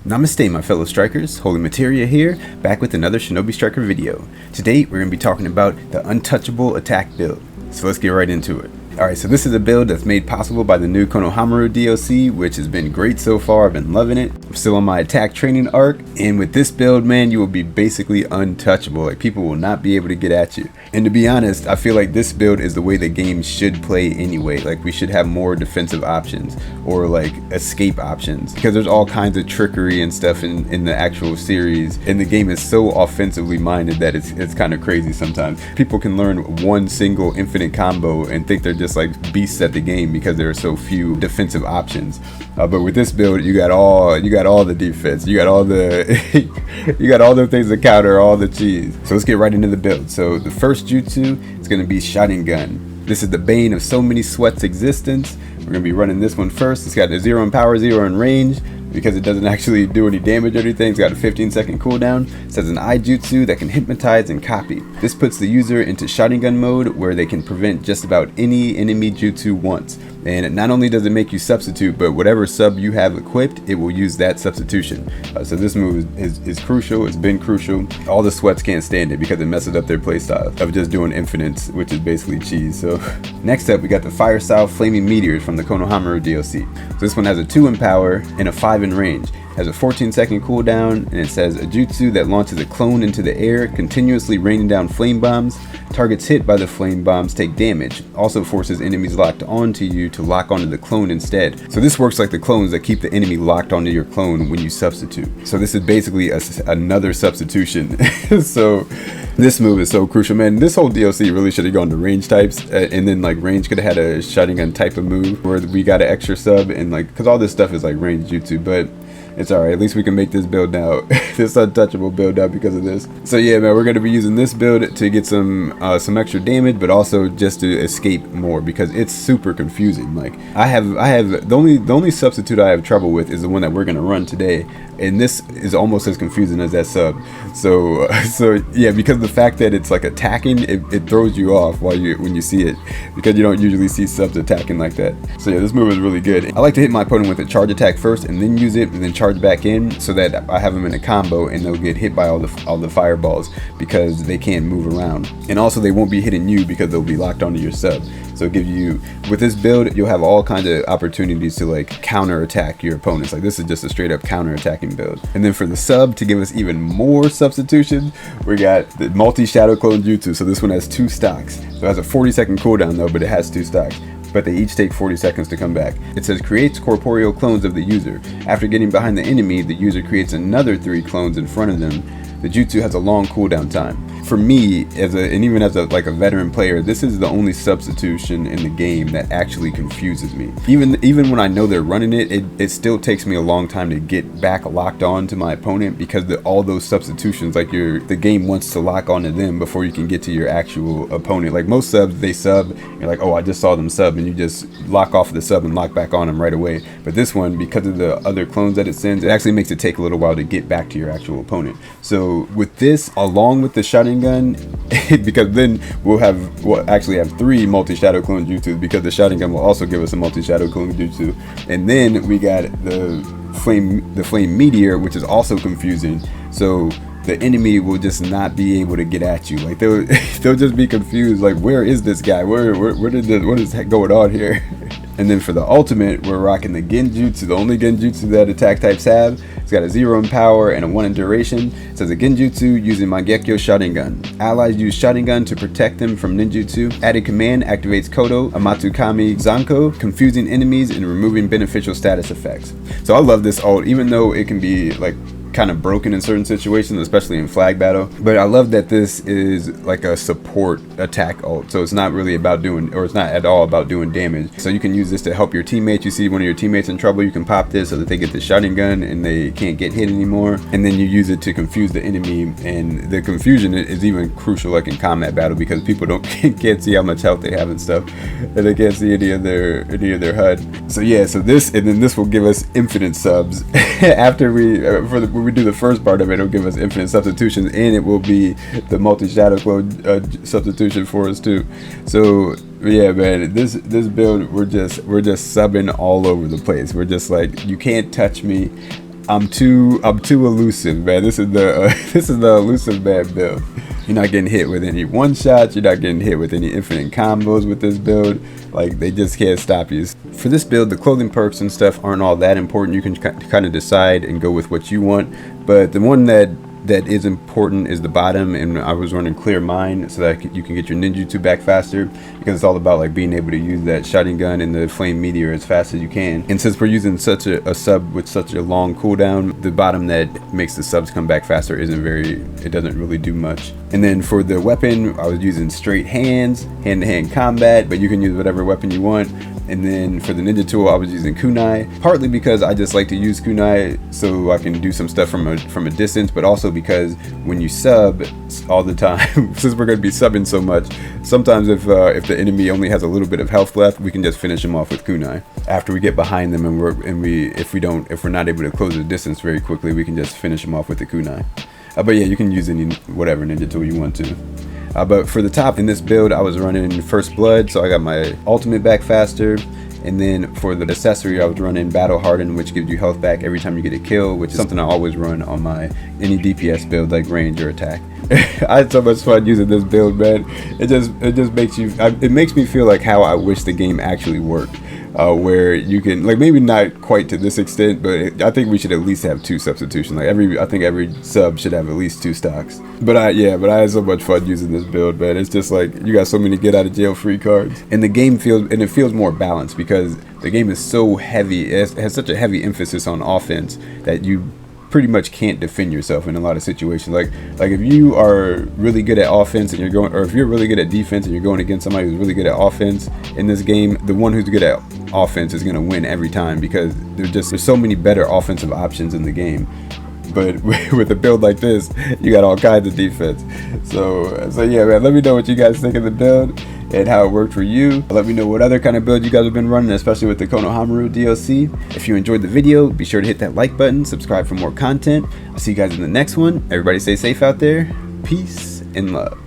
Namaste my fellow strikers, Holy Materia here, back with another Shinobi Striker video. Today we're going to be talking about the untouchable attack build, so let's get right into it. Alright, so this is a build that's made possible by the new Konohamaru DLC, which has been great so far. I've been loving it. I'm still on my attack training arc, and with this build, man, you will be basically untouchable. Like, people will not be able to get at you. And to be honest, I feel like this build is the way the game should play anyway. Like, we should have more defensive options or like escape options, because there's all kinds of trickery and stuff in the actual series, and the game is so offensively minded that it's kind of crazy sometimes. People can learn one single infinite combo and think they're just like beasts at the game because there are so few defensive options. But with this build, you got all the defense, you got all the you got all the things to counter all the cheese. So let's get right into the build. So the first jutsu is going to be Sharingan. This is the bane of so many sweats' existence. We're going to be running this one first. It's got a 0 in power, 0 in range, because it doesn't actually do any damage or anything. It's got a 15-second cooldown. It says an jutsu that can hypnotize and copy. This puts the user into Sharingan mode, where they can prevent just about any enemy jutsu once. And not only does it make you substitute, but whatever sub you have equipped, it will use that substitution. So this move is crucial. It's been crucial. All the sweats can't stand it because it messes up their playstyle of just doing infinites, which is basically cheese. So next up, we got the fire style flaming meteors from the Konohamaru DLC. So this one has a 2 in power and a 5 in range. Has a 14-second cooldown, and it says a jutsu that launches a clone into the air, continuously raining down flame bombs. Targets hit by the flame bombs take damage. Also forces enemies locked onto you to lock onto the clone instead. So this works like the clones that keep the enemy locked onto your clone when you substitute. So this is basically another substitution. So this move is so crucial, man. This whole DLC really should have gone to range types, and then like range could have had a Sharingan type of move where we got an extra sub, and like, because all this stuff is like range jutsu, but it's alright. At least we can make this build now, this untouchable build now because of this. So yeah, man, we're gonna be using this build to get some extra damage, but also just to escape more, because it's super confusing. Like, I have the only substitute I have trouble with is the one that we're gonna run today, and this is almost as confusing as that sub. So yeah, because of the fact that it's like attacking, it throws you off when you see it, because you don't usually see subs attacking like that. So yeah, this move is really good. I like to hit my opponent with a charge attack first, and then use it, and then charge back in, so that I have them in a combo and they'll get hit by all the fireballs because they can't move around, and also they won't be hitting you because they'll be locked onto your sub. So it gives you, with this build, you'll have all kinds of opportunities to like counter attack your opponents. Like, this is just a straight up counter attacking build. And then for the sub, to give us even more substitutions, we got the multi shadow clone jutsu. So this one has 2 stocks. So it has a 40-second cooldown though, but it has 2 stocks. But they each take 40 seconds to come back. It says creates corporeal clones of the user. After getting behind the enemy, the user creates another 3 clones in front of them. The jutsu has a long cooldown time. For me, and even as a veteran player, this is the only substitution in the game that actually confuses me. Even when I know they're running it still takes me a long time to get back locked on to my opponent, because all those substitutions, like the game wants to lock onto them before you can get to your actual opponent. Like most subs, they sub, you're like, oh, I just saw them sub, and you just lock off the sub and lock back on them right away. But this one, because of the other clones that it sends, it actually makes it take a little while to get back to your actual opponent. So with this, along with the Sharingan, because then we'll actually have 3 multi-shadow clone jutsus, because the Sharingan will also give us a multi-shadow clone jutsu. And then we got the flame meteor, which is also confusing. So the enemy will just not be able to get at you. Like, they'll just be confused, like, where is this guy? What is going on here? And then for the ultimate, we're rocking the genjutsu, the only genjutsu that attack types have. It's got a 0 in power and a 1 in duration. It says a genjutsu using Mangekyo Sharingan. Allies use Sharingan to protect them from ninjutsu. Added command activates Kodo, Amatsukami Zanko, confusing enemies and removing beneficial status effects. So I love this ult, even though it can be like kind of broken in certain situations, especially in flag battle. But I love that this is like a support attack ult, so it's not really about doing, or it's not at all about doing damage. So you can use this to help your teammates. You see one of your teammates in trouble, you can pop this so that they get the Sharingan and they can't get hit anymore, and then you use it to confuse the enemy. And the confusion is even crucial, like in combat battle, because people can't see how much health they have and stuff, and they can't see any of their HUD. So yeah, so this, and then this will give us infinite subs after when we do the first part of it. It'll give us infinite substitutions, and it will be the multi-shadow clone substitution for us too. So yeah, man, this build, we're just subbing all over the place. We're just like, you can't touch me. I'm too elusive, man. This is the this is the elusive man build. You're not getting hit with any one shots. You're not getting hit with any infinite combos with this build. Like, they just can't stop you. For this build, the clothing perks and stuff aren't all that important. You can kind of decide and go with what you want. But the one that is important is the bottom, and I was running clear mine so that you can get your ninjutsu back faster, because it's all about like being able to use that shotgun gun and the flame meteor as fast as you can. And since we're using such a sub with such a long cooldown, the bottom that makes the subs come back faster it doesn't really do much. And then for the weapon, I was using straight hands, hand-to-hand combat, but you can use whatever weapon you want. And then for the ninja tool, I was using kunai, partly because I just like to use kunai so I can do some stuff from a distance, but also because when you sub all the time, since we're going to be subbing so much, sometimes if the enemy only has a little bit of health left, we can just finish them off with kunai. After we get behind them if we're not able to close the distance very quickly, we can just finish them off with the kunai. But yeah, you can use any whatever ninja tool you want to. But for the top in this build, I was running First Blood, so I got my ultimate back faster. And then for the accessory, I was running Battle Harden, which gives you health back every time you get a kill, which is something I always run on any DPS build like range or attack. I had so much fun using this build, man. It just makes me feel like how I wish the game actually worked. Where you can, like, maybe not quite to this extent, but I think we should at least have 2 substitutions. Like I think every sub should have at least 2 stocks. But I had so much fun using this build, man. It's just like you got so many get out of jail free cards, and the game feels more balanced because the game is so heavy. It has such a heavy emphasis on offense that you pretty much can't defend yourself in a lot of situations. Like if you are really good at offense and if you're really good at defense and you're going against somebody who's really good at offense in this game, the one who's good at offense is going to win every time, because there's so many better offensive options in the game. But with a build like this, you got all kinds of defense. So yeah, man, let me know what you guys think of the build and how it worked for you. Let me know what other kind of build you guys have been running, especially with the Konohamaru DLC. If you enjoyed the video, be sure to hit that like button, subscribe for more content. I'll see you guys in the next one. Everybody stay safe out there. Peace and love.